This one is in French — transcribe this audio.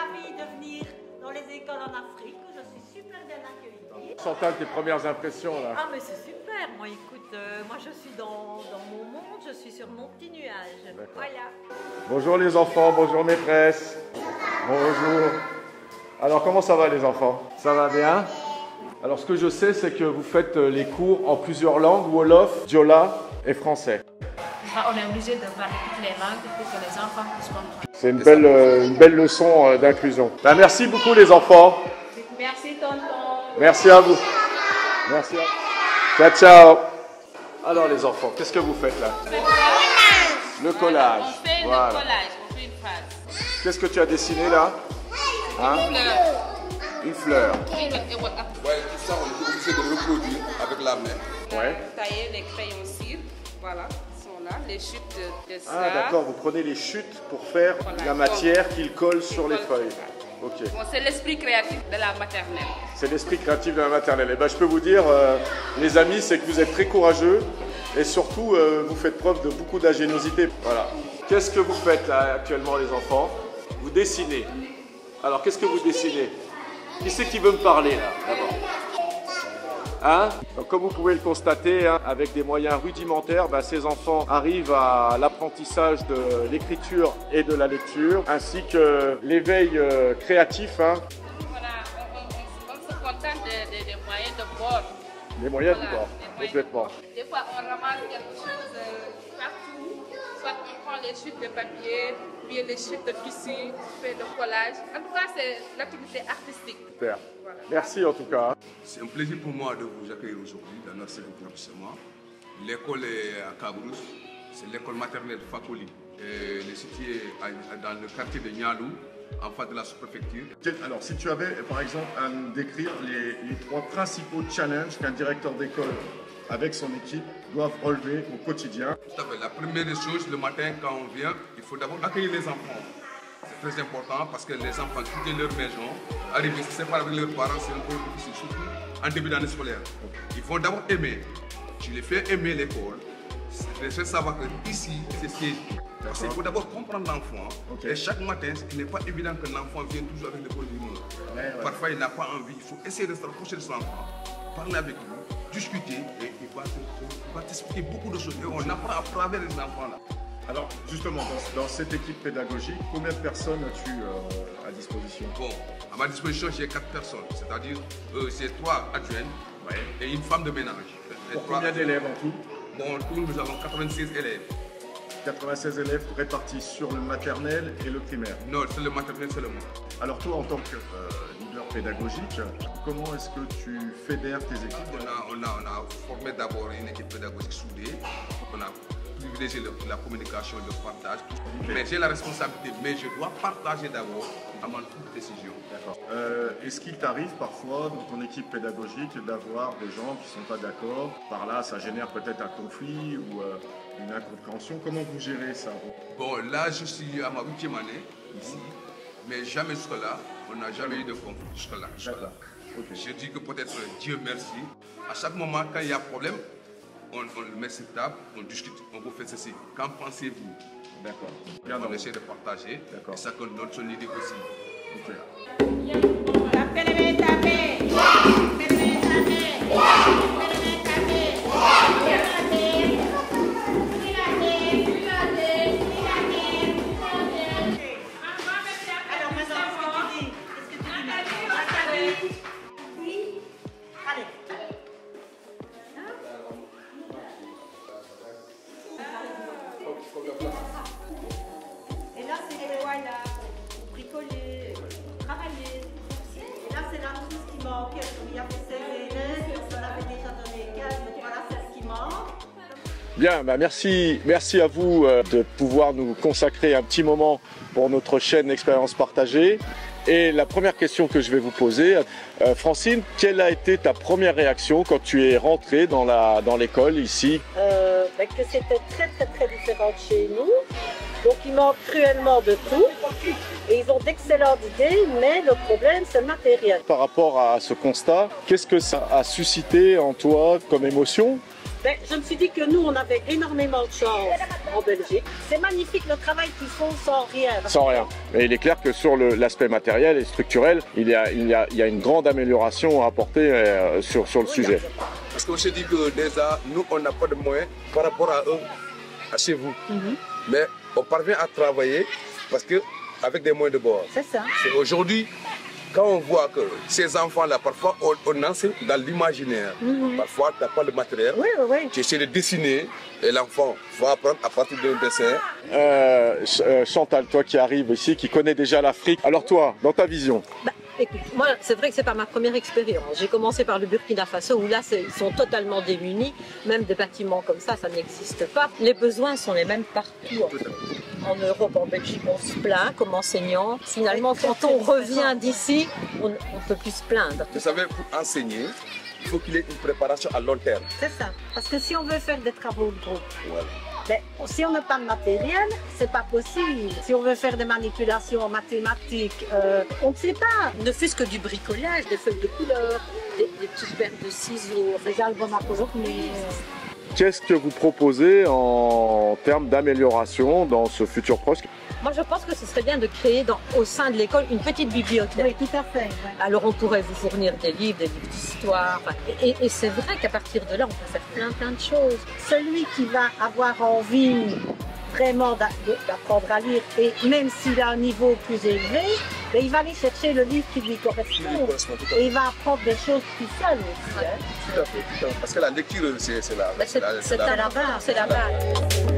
ravie de venir dans les écoles en Afrique. Je suis super bien accueillie. Chantal, tes premières impressions là? Ah mais c'est super. Moi écoute, moi je suis dans mon monde, je suis sur mon petit nuage. Voilà. Bonjour les enfants, bonjour maîtresse. Bonjour. Alors comment ça va les enfants? Ça va bien? Alors ce que je sais, c'est que vous faites les cours en plusieurs langues, Wolof, Diola et français. On est obligé de parler toutes les langues pour que les enfants puissent comprendre. C'est une belle leçon d'inclusion. Ben, merci beaucoup les enfants. Merci tonton. Merci à vous. Merci à vous. Ciao, ciao. Alors les enfants, qu'est-ce que vous faites là? Le collage. On fait Voilà. le collage, on fait une phrase. Qu'est-ce que tu as dessiné là? Hein? Une fleur. Et voilà. Ouais, tout ça, on est obligé de le reproduire avec la main. Ouais. Tailler les crayons cire, voilà, ils sont là, les chutes de ça. Ah d'accord, vous prenez les chutes pour faire la matière qu'ils collent sur les feuilles. Ok. Bon, c'est l'esprit créatif de la maternelle. C'est l'esprit créatif de la maternelle. Et ben, je peux vous dire, les amis, c'est que vous êtes très courageux et surtout, vous faites preuve de beaucoup d'ingéniosité. Voilà. Qu'est-ce que vous faites là actuellement, les enfants? Vous dessinez. Alors, qu'est-ce que vous dessinez? Qui c'est qui veut me parler là, d'abord? Hein? Donc, comme vous pouvez le constater, hein, avec des moyens rudimentaires, ces enfants arrivent à l'apprentissage de l'écriture et de la lecture, ainsi que l'éveil créatif. Hein. Voilà, on se contente des moyens de bord. Les moyens Voilà, du bord, les moyens complètement. de bord. Des fois, on ramasse quelque chose partout. Soit on prend les chutes de papier, puis les chutes de tissu, on fait le collage. En tout cas, c'est l'activité artistique. Super. Voilà. Merci en tout cas. C'est un plaisir pour moi de vous accueillir aujourd'hui dans notre établissement. L'école est à Cabrousse, c'est l'école maternelle Fakoli. Elle est située dans le quartier de Nialou, en face de la sous-préfecture. Alors, si tu avais, par exemple, à nous décrire les trois principaux challenges qu'un directeur d'école avec son équipe doivent relever au quotidien. Tout à fait. La première des choses, le matin, quand on vient, il faut d'abord accueillir les enfants. C'est très important parce que les enfants quitter leur maison, arriver se séparer avec leurs parents, c'est un peu difficile, surtout en début d'année scolaire. Il faut d'abord aimer. Tu les fais aimer l'école. Les faire savoir que ici, c'est ce qui est. Parce qu'il faut d'abord comprendre l'enfant. Okay. Et chaque matin, il n'est pas évident que l'enfant vienne toujours avec le bonnes humeur. Ouais. Parfois, il n'a pas envie. Il faut essayer de se rapprocher de son enfant, parler avec lui, discuter, et il va t'expliquer beaucoup de choses. Et on apprend à travers les enfants là. Alors, justement, dans cette équipe pédagogique, combien de personnes as-tu à disposition? Bon, à ma disposition, j'ai 4 personnes, c'est-à-dire j'ai 3 adjoints et une femme de ménage. Pour combien d'élèves en tout? Bon, en tout, nous avons 96 élèves. 96 élèves répartis sur le maternel et le primaire. Non, c'est le maternel seulement. Alors toi, en tant que leader pédagogique, comment est-ce que tu fédères tes équipes? On a formé d'abord une équipe pédagogique soudée. On a privilégié la communication, le partage. Mais j'ai la responsabilité, mais je dois partager d'abord avant toute décision. D'accord. Est-ce qu'il t'arrive parfois dans ton équipe pédagogique d'avoir des gens qui ne sont pas d'accord? Par là, ça génère peut-être un conflit ou une incompréhension. Comment vous gérez ça? Bon, là, je suis à ma 8e année ici, mais jamais jusque-là, on n'a jamais eu de conflit jusque-là. Okay. Je dis que peut-être Dieu merci. À chaque moment, quand il y a problème, on le met sur table, on discute, on vous fait ceci. Qu'en pensez-vous? D'accord. On essaie de partager. D'accord. Et ça que notre idée aussi. Okay. Et là, c'est voilà, pour bricoler, pour travailler. Et là, c'est la chose qui manque. Il y avait 16 élèves, on avait déjà donné 15, donc voilà, c'est ce qui manque. Bien, merci à vous de pouvoir nous consacrer un petit moment pour notre chaîne Expérience Partagée. Et la première question que je vais vous poser, Francine, quelle a été ta première réaction quand tu es rentrée dans l'école ici? Que c'était très différent de chez nous. Donc il manque cruellement de tout. Et ils ont d'excellentes idées, mais le problème c'est le matériel. Par rapport à ce constat, qu'est-ce que ça a suscité en toi comme émotion? Ben, je me suis dit que nous, on avait énormément de chance en Belgique. C'est magnifique le travail qu'ils font sans rien. Sans rien. Et il est clair que sur l'aspect matériel et structurel, il y a une grande amélioration à apporter sur le sujet. Parce qu'on se dit que déjà, nous, on n'a pas de moyens par rapport à eux, à chez vous. Mais on parvient à travailler parce que avec des moyens de bord. C'est ça. Aujourd'hui, quand on voit que ces enfants-là, parfois, on enseigne dans l'imaginaire. Parfois, tu n'as pas le matériel. Oui, oui, oui. Tu essaies de dessiner et l'enfant va apprendre à partir d'un dessin. Chantal, toi qui arrives ici, qui connais déjà l'Afrique, alors toi, dans ta vision? Écoute, moi, c'est vrai que c'est pas ma première expérience. J'ai commencé par le Burkina Faso où là, ils sont totalement démunis. Même des bâtiments comme ça n'existe pas. Les besoins sont les mêmes partout. En Europe, en Belgique, on se plaint comme enseignant. Finalement, quand on revient d'ici, on ne peut plus se plaindre. Vous savez, pour enseigner, il faut qu'il y ait une préparation à long terme. C'est ça. Parce que si on veut faire des travaux de groupe, Voilà. ben, si on n'a pas de matériel, c'est pas possible. Si on veut faire des manipulations mathématiques, on ne sait pas. Ne fût-ce que du bricolage, des feuilles de couleur, des petites paires de ciseaux, Les albums à colorer. Qu'est-ce que vous proposez en termes d'amélioration dans ce futur proche? Moi, je pense que ce serait bien de créer au sein de l'école une petite bibliothèque. Oui, tout à fait. Ouais. Alors, on pourrait vous fournir des livres d'histoire. Et c'est vrai qu'à partir de là, on peut faire plein de choses. Celui qui va avoir envie vraiment d'apprendre à lire, et même s'il a un niveau plus élevé, ben, il va aller chercher le livre qui lui correspond. Et il va apprendre des choses tout seul aussi. Tout à fait. Parce que la lecture, c'est la base. C'est la base.